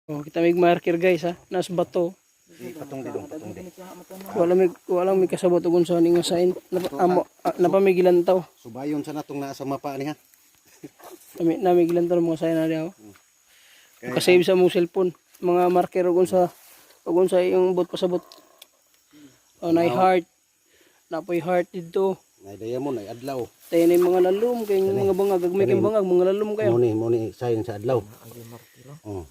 Oh, kita may marker guys ha, nas bato. Patong di dong, patong di. Wala may kasabot ugon sa ning sign. Napamigilan taw. Subayon sa natong naa sa mapa niya. Namigilan taw mga sign na diha. Kaya Kasave sa mong cellphone. Mga marker ugon sa yung bot pasabot. Oh, nay heart. Napoy heart dito. nay diamond ay adlaw. Tayo na yung mga lalom kay mga bangag, gagmay kayong bangag, mga lalom kayo. Muni sign sa adlaw. Oh.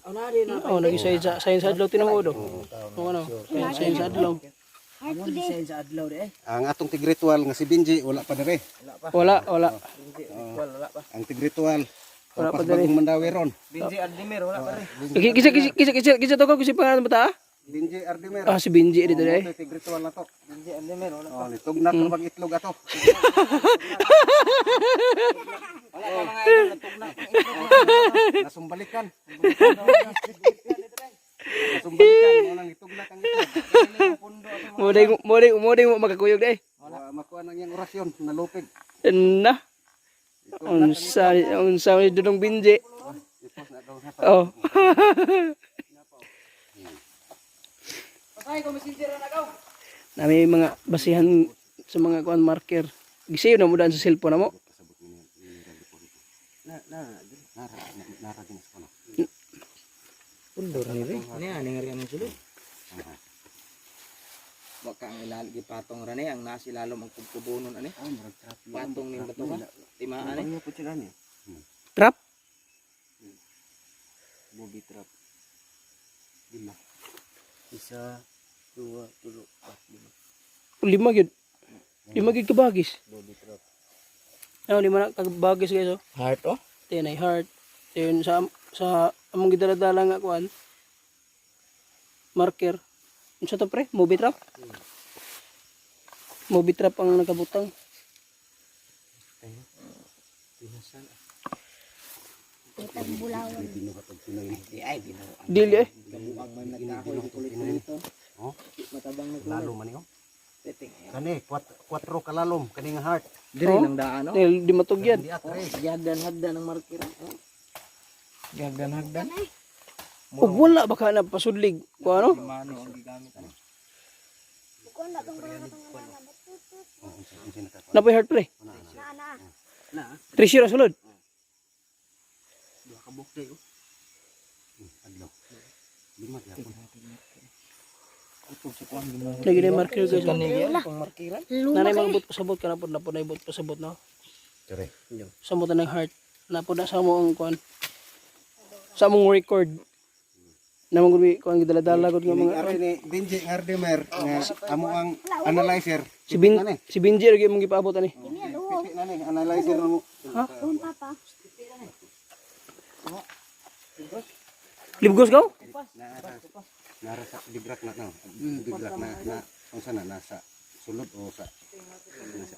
Oh, nag-sign sa adlaw tinamo do. Oh, ano? Sign sa adlaw. Ang atong tigritual nga si Benji wala pa dere. Wala. Ang tigritual Wala pa dere. dere. Mandawi ron. Benji Aldemir wala pa rin. Kisa to ko kasi pangalan bata? Benji Ardimer. Ah, si Benji dito dai. Ito tigritual na to. Benji Aldemir wala pa. Oh, nitog na to mag-itlog ato. Wala pa mga idol natugna. Nasumbalikan. Nasumbalikan mo nang itog na kang itlog. Modeng mo makakuyog dai. Makuha nang yang orasyon nalupig. Na. Unsa ni Dudong Benji. Ipos na daw sa Oh. Patay ko messenger na daw. Nami mga basihan sa mga kuan marker. Gisayo na mo daan sa cellphone mo. nara ginas ko no. Pundor ni rin. Ano yan? Nangyari ang sulod. Baka ang ilalagi patong rani ang nasi lalom ang kubunon ani. Patong ni bato ka. Timaan ani. Trap. Bobby trap. 5 1 2 3 4 5 Lima gyud. Lima gyud kabagis. Bobby trap. Oh, lima na kabagis guys oh. Heart oh. Ten ay heart. Ten sa among gidala-dala nga kuan. Marker. Unsa to pre? Movie trap. Movie trap ang nakabutang. Pinasan. ay Dili eh. Kabuang man nagkahoy kulit-kulito. oh Matabang lalo man yo Teting. kani 4 kalalom kani nga heart Diri Oh. nang daan no. Di matugyan. di atre Gagdan-hagdan ang marker. Gagdan-hagdan. Ug wala baka na pasudlig ko ano? Mano ang gigamit ano. Napoy heart pre. Na. Treasure sulod. Duha ka bukday oh. adlaw 5 gyapon Ito sa kuan ginawa. Lagi na yung marker guys. oh. Kanila pang markiran. Nanay mga bot pasabot ka na po na bot pasabot no. dire Sa mo ng heart. Napo na sa mo ang kuan. Sa mong record. Namang gumi kuan gidala-dala gud nga mga ari ni Benji Ardimer nga amo ang analyzer si Benji lagi mong gipaabot ani. pipi na ni analyzer mo Libgos ko? nara sa bigrak na no bigrak na unsa na nasa sulod o sa nasa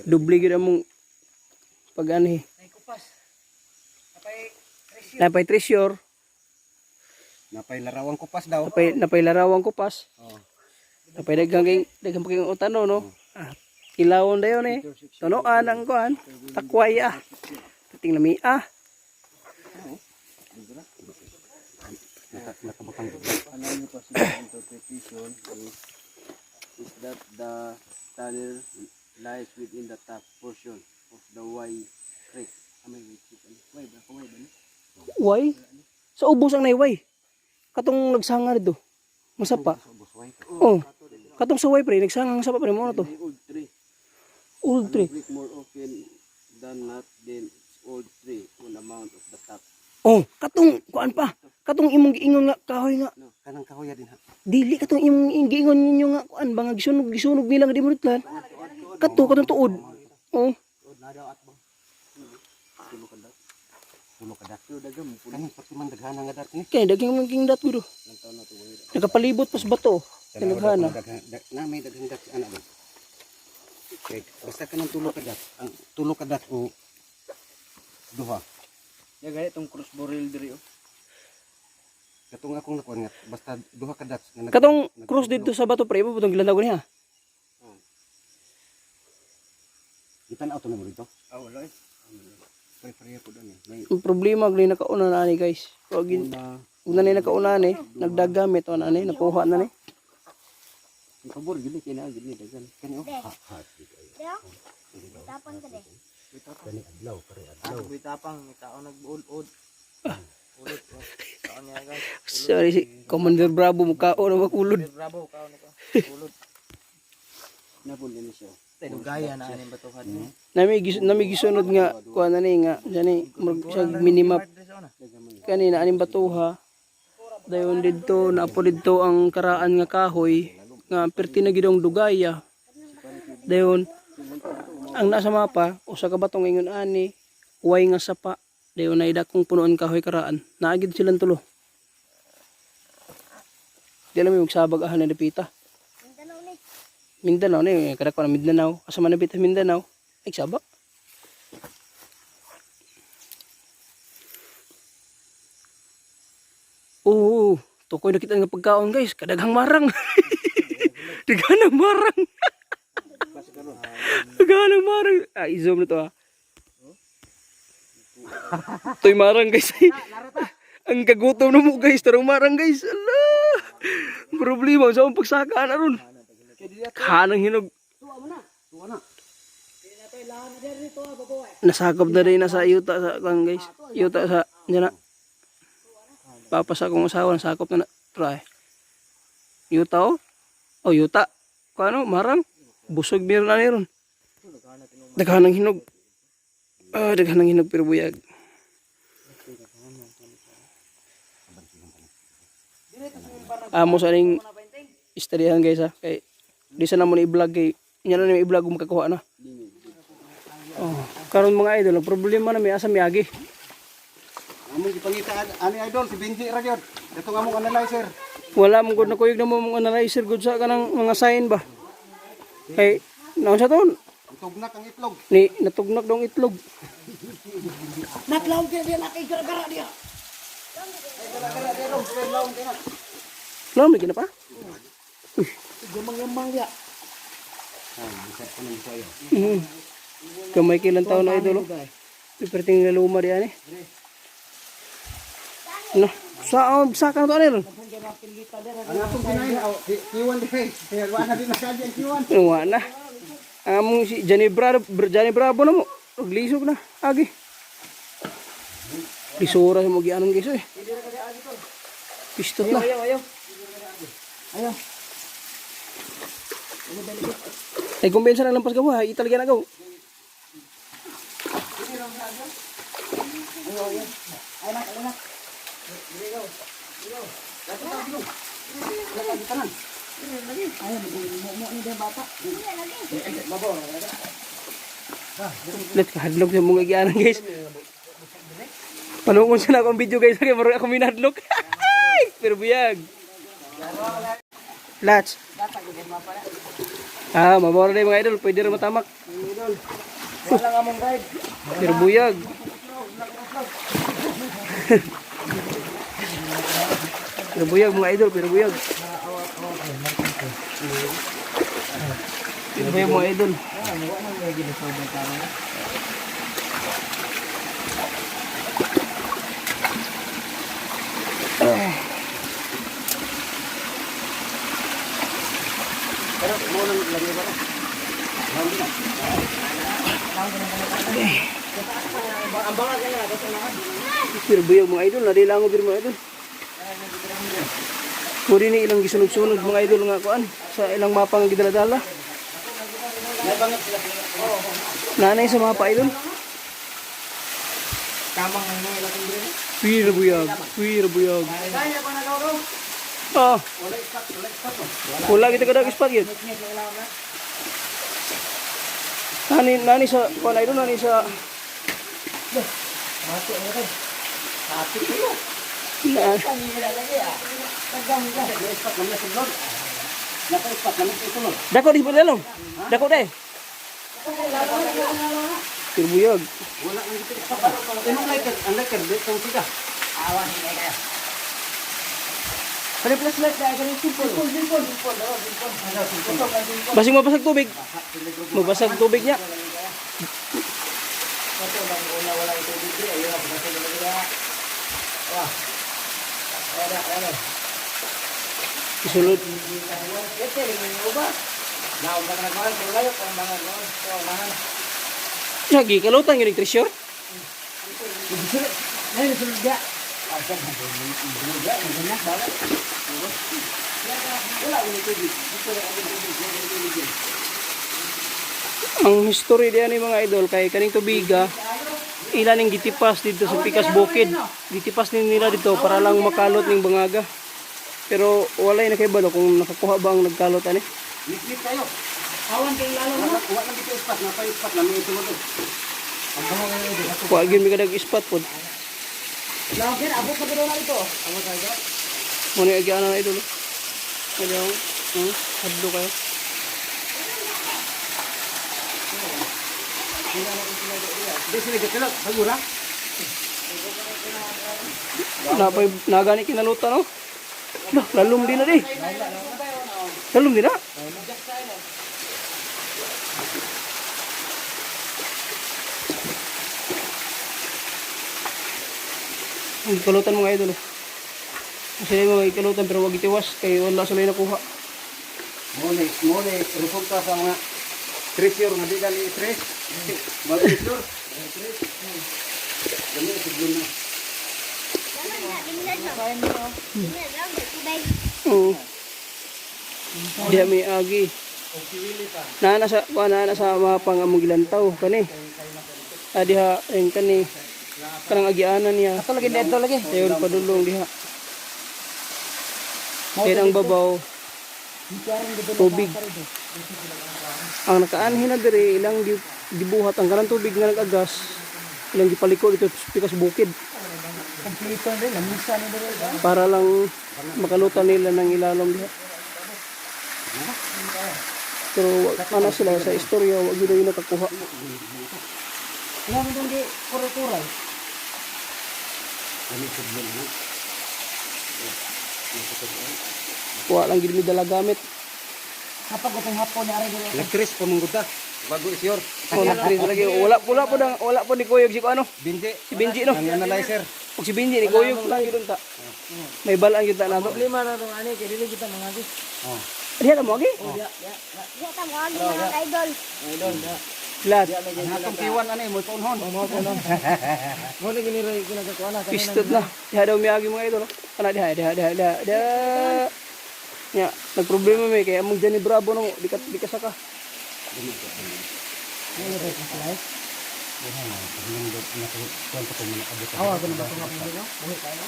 Dubli gid among pag ani. Napay treasure, napay larawang kupas daw napay larawang kupas. oh Napay daghang paging utano no. Ah, kilawon dayon eh. Tunoan ang kuan. Takway ah. Titing nami ah. nakabakang Another possible interpretation is that the tunnel lies within the top portion of the Y creek. Why ba? Way. Sa ubos ang nayway. Katong nagsanga dito. Masapa. Oh. Katong sa way pre nagsangang sapa pre mo na to. Old tree. Old tree. Creek more often than not then old tree on amount of the top. Oh, katong kuan pa. Katong imong giingon nga kahoy nga. kanang kahoy din ha Dili katong imong giingon ninyo nga kuan ba nga gisunog nila nga di mo nutlan. Katong tuod. Oh. tulo ka dak kanang pati man daghana nga dak ni Kaya daghang mangking dat gudo. Nakapalibot pas bato. Tinaghana. na may daghang dak ana ba okay basta kanang tulo ka dak ang tulo ka dak o duha Ya gaya tong cross barrel diri oh. katong akong nakuan nga basta duha ka dak nga Katong cross dito sa bato pre, mo putong gilandaw niya. gitan-aw to na mo dito Ah wala eh. pare-pareha ko dani may Ang problema gali nakauna na ani guys. Kagin Una ni nakauna ni, nagdagamit o na ni, nakuha na ni. Ang pabor gini kina gini dagan. Kani oh. Tapang ka de. Kani adlaw, kare adlaw. Ang bitapang, tao nag-uod-ud. Ulit, tao niya guys. Sorry si Commander Bravo mukao na makulod. Bravo, kao na ka. Ulod. Napon gini siya. Gaya na aning batuhan. Nami gisunod nga kuha na ni nga jani siya minimap kanina aning batuha. Dayon didto naapo didto ang karaan nga kahoy nga perti na gidong dugaya. Dayon ang nasa mapa usa ka batong ingon ani way nga sapa. Dayon naida kong punuan kahoy karaan. Naagid silang tulo. Di alam mo magsabag ahan na dipita. Mindanao ni kada ko na Mindanao asa man nabita Mindanao ay sabak. Oo, tukoy na kita nga pagkaon guys, kadaghang marang. Daghang marang. Daghang marang. Ah, i-zoom na to ah. Toy marang guys. Ang kagutom na mo guys, tarong marang guys. Allah. Problema sa akong pagsaka na ron. Kanang hinog. Nasakop na rin na sa yuta sa kang guys. Yuta sa dyan na. Papas akong asawa nasakop na na. Try. Yuta oh. Oh yuta. Kano marang. Busog meron na rin. Daghanang hinog. Daghanang hinog pero buyag. Amo sa ning istoryahan guys ha. Kay di sana mo na i-vlog kay nya na i-vlog kung makakuha na. Oh, karon mga idol, ang problema na may asa miyagi. Among gipangita ani idol si Benji ra gyud. Ito nga among analyzer. Wala mong gud na kuyog na mo mong analyzer gud sa kanang mga sign ba. Kay naon sa ton? Tugnak ang itlog. Ni natugnak dong itlog. Naklaw ka diya nakigara-gara diya. Lam lagi na pa? Gamang-gamang diya. Kamay kilang taon na idol. Piperting na luma diyan eh. No, sa kan to ano? Ang atong pinain kiwan di. Kaya wala din na sadya ang kiwan. Wala. Among si Johnny Bravo na mo. Naglisog na. Agi. Lisura sa mga anong guys eh. Pistot na. Ayaw. Ay kumpensa na lampas ka mo ha. Italagyan na gaw. Let ka hadlok sa mga igyanan guys. Panungon sa na akong video guys. Kaya marunong ako minadlok. Pero buyag. Lats. Mabawala na yung mga idol. Pwede rin matamak. Wala nga mong guide. Pero buyag. Pero buyag mga idol. Pero buyag. Pero buyag mga idol. Pero buyag mga idol. Nadilango pero mga idol. Puri ni ilang gisunod-sunod mga idol nga kuan sa ilang mapa nga gidaladala. Nanay sa mapa idol. Kamang ang mga ilang din. Pira buyag. Ah. Wala kita kada ispat yun. Nani sa kuan idol nani sa Dako di padalong. Dako deh. Tirbuyog. Wala ang dito sa pa. Imong ang letter dito siga. Awan ni kaya. Pare plus light dahil ganun simple. Basing mabasag tubig. Mabasag tubig niya. Isulod. Lagi kalutan yung treasure. Ayun, sunod dia. Ang history diyan ni mga idol kay kaning tubiga ilan yung gitipas dito sa Pikas Bukid. Gitipas din nila dito para lang makalot ning bangaga. Pero wala na kay balo kung nakakuha ba ang nagkalot ani. Mislit kayo. Awan kay lalo mo. Wala na dito ispat, napa-ispat na may itulo doon. Kuha gyud mi kadag spot pod. Lagyan abot pa gid na ito. Mo ni agi ana idol. Kaya hadlo kayo. Di sila gatilak, bagura. Napay nagani kinalutan no. Lah, lalum din na di. Lalum din na. Ang kalutan mga idol. Sila yung mga ikalutan pero wag itiwas kay wala sila nakuha. Muli, resulta sa mga treasure nga di dali i-trace. Mga treasure. Dami, siglon na. Diya may agi. Nana sa mga pangamong gilantaw kani. Diha ang kani kanang agianan niya. Ato lagi dito lagi. Dayon padulong diha. Kaya ang babaw tubig. Ang nakaanhin na diri ilang gibuhat ang kanang tubig nga nagagas. Ilang gipaliko dito sa Pikas Bukid. Kompleto din, lamisa ni dito. Para lang makalutan nila ng ilalom diha. Pero ana sila sa istorya wag gyud yung nakakuha. Ilang dong di kuray-kuray. Kuha lang gid mi dala gamit. Kapag utong hapon ni ari dito. Elektris pamungguta. Bago isyor. Oh, nagtris lagi wala po ni Kuyog si ano? Bindi. Si Benji no. Ang analyzer. Pag si Benji ni Kuyog lang gyud ta. May balaan gyud ta nato. Problema na tong ani kay dili kita mangagi. Oh. Diha na mo agi. Diya ta mo agi mga idol. Idol da. Lat. Ang atong piwan ani mo tunhon. Mo ni gini ray kinagakuan na Pistot na. Diha daw mi agi mga idol. Kana diha. Ya, nagproblema may kay among Johnny Bravo no di ka saka. Awa gani ba tong hapon dito? Buhi tayo.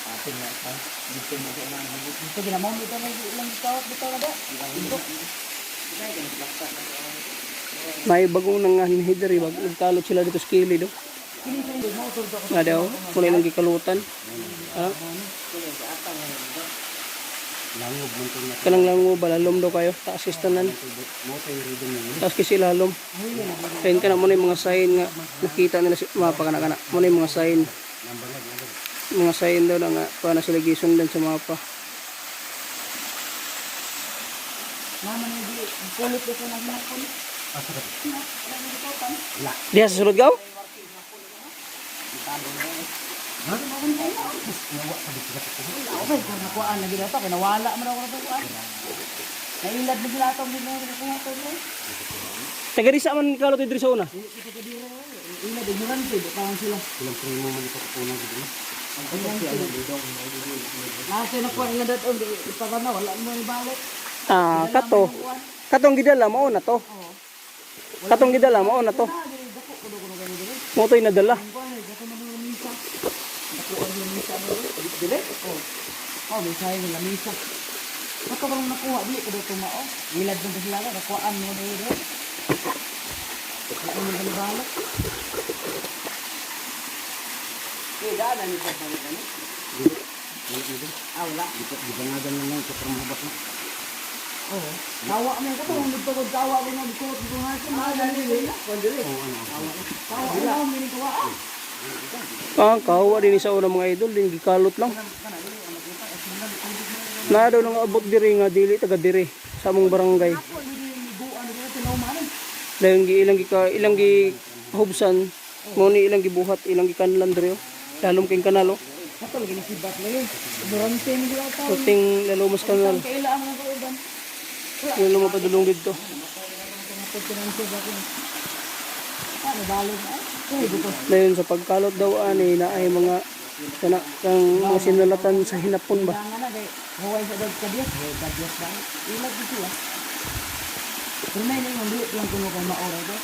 Atin na ta. Dito mo na dito ginamon dito na ilang dito na ba? Dito. May bagong nangahin diri wag nagkalot sila dito sa kilid do. Nga daw, kulay lang gikalutan. Ha? Langob man tong na Kanang lang mo balalom daw kayo, taas kistanan. mo tay rhythm ni. Taas kasi lalom. Kain ka na mo na yung mga sign nga nakita nila si mapa kana. Mo na yung mga sign. Mga sign daw na nga paano sila gisundan sa mapa. Naman ni di kulit ko na hinakon. Diha sa sulod gaw? Okay, kung nakuhaan na gila ito, kinawala mo na ako na ito. Nailad mo sila itong hindi na kuha ito. Taga-risa man kalot diri sa una. Ilad, ignorante, parang sila. Ilang primo man ito kuno gid. Nasa nakuha nila dito, ipaka na, wala mo ibalik. Kato. Katong gidala mao na to. Katong gidala mao na to. Mo to'y nadala. Oh, may sayo ng lamisa. Kato ka lang nakuha, di ko dito mao. Ilad mo sila, nakuhaan mo dito. Wala mo nang ibalik. Daanan ni Papa ni kani. Wala. Gibangagan lang sa permabak na. Oh. Tawa mo ko tong dito ko tawa ko ng ko dito nga sa mga dili. Kondili. Tawa mo mini tuwa. Kawa din sa una mga idol, din gikalot lang. Na daw nang abot diri nga dili taga diri sa among barangay. Dayon ilang gi hubsan mo ni ilang gibuhat ilang gikanlan diri. Lalom kay kanalo. Ato lagi ni sibat lagi. Durante ni sila tao. Puting lalumas kanal. Kailangan mo ko uban. Yung lumapadulong dito. Pagkinansi ba ko. Ano balog na? Ay, dito. Dayon sa pagkalot daw ani na ay mga kana kang mga sinulatan sa hinapon ba. Jangan na kay huway sa dag kadyas. Huway kadyas ba? Ilag dito ah. Pero na yun yung dulit lang kuno kung maoray ba?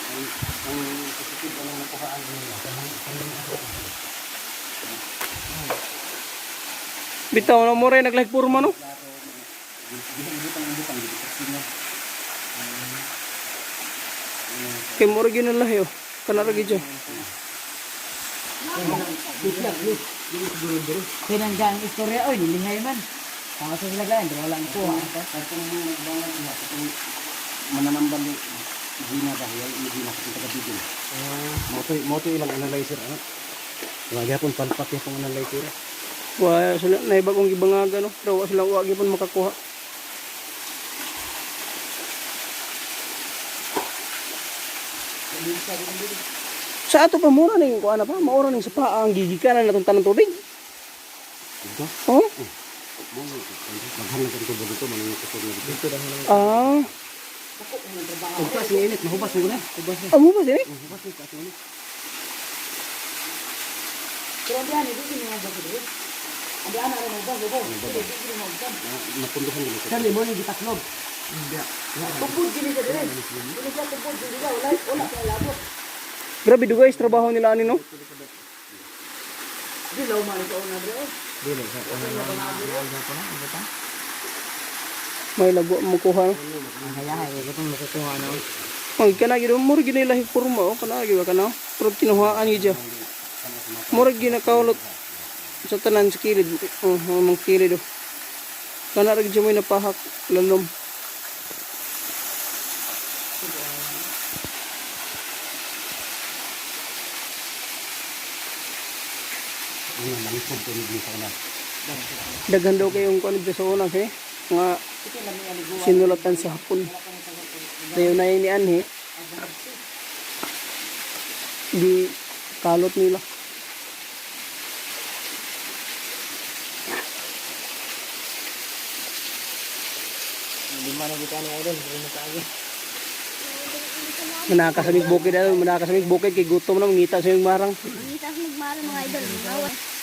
Ang positive ang nakuhaan nila. Bitaw na mo rin naglahig purma no. Kay mo rin ginalahi oh. Kana ra gid siya. Pinanggang istorya oy nilingay man. Tama sa sila gayan, wala ang kuha. Mananambal yung Gina dahil hindi na kasi taga-bigil. Moto ilang analyzer ano? Wagi pun palpak yung analyzer. Wa sila na bagong gibangaga no. Pero wa sila wa gyud makakuha. Sa ato pa mura ning kuan pa, maura ning sa paa ang gigikanan natong tanong tubig. Ito? Oh? Maghanap ng tubo dito, mangingisipog na dito. Ah, Pagkas ni init, mahubas mo na. amo ba sini? Mahubas ni kasi init. Pero diyan dito sinunod ko dito. Andi ana rin mo ba go. Napunduhan dito. Dali mo ni gitaklog. Tupod gini ka dire. Dili ka tupod gini ka wala kay labot. Grabe do guys, trabaho nila ani no. Di law man ito na dire. May lago mo kuha. No? Ang hayahay gutong makukuha na. Mag kana gid mo gid lahi purma oh kana gid kana. Pero kinuhaan gid siya. Murag ginakaulot sa tanan sa kilid. Mang kilid oh. Kana ra gid siya may napahak lalom. Daghan daw kayong kuan dito sa una eh. Nga sinulatan sa hapon. Dayon na yun ni Anhe. Di kalot nila. Lima na kita ni Idol, hindi na tayo. Manakasamig bukid daw, manakasamig bukid kay gutom na mangita sa yung marang. Ang itas magmahal mga idol. Mga